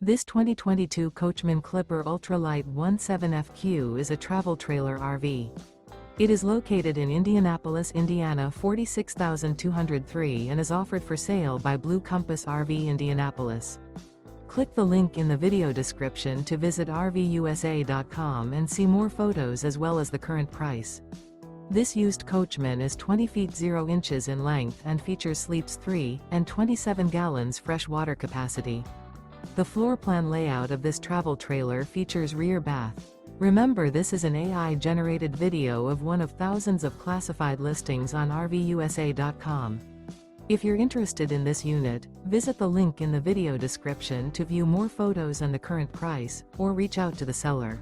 This 2022 Coachmen Clipper Ultra-Lite 17FQ is a travel trailer RV. It is located in Indianapolis, Indiana 46203 and is offered for sale by Blue Compass RV Indianapolis. Click the link in the video description to visit RVUSA.com and see more photos as well as the current price. This used Coachmen is 20 feet 0 inches in length and features sleeps 3 and 27 gallons fresh water capacity. The floor plan layout of this travel trailer features rear bath. Remember, this is an AI-generated video of one of thousands of classified listings on RVUSA.com. If you're interested in this unit, visit the link in the video description to view more photos and the current price, or reach out to the seller.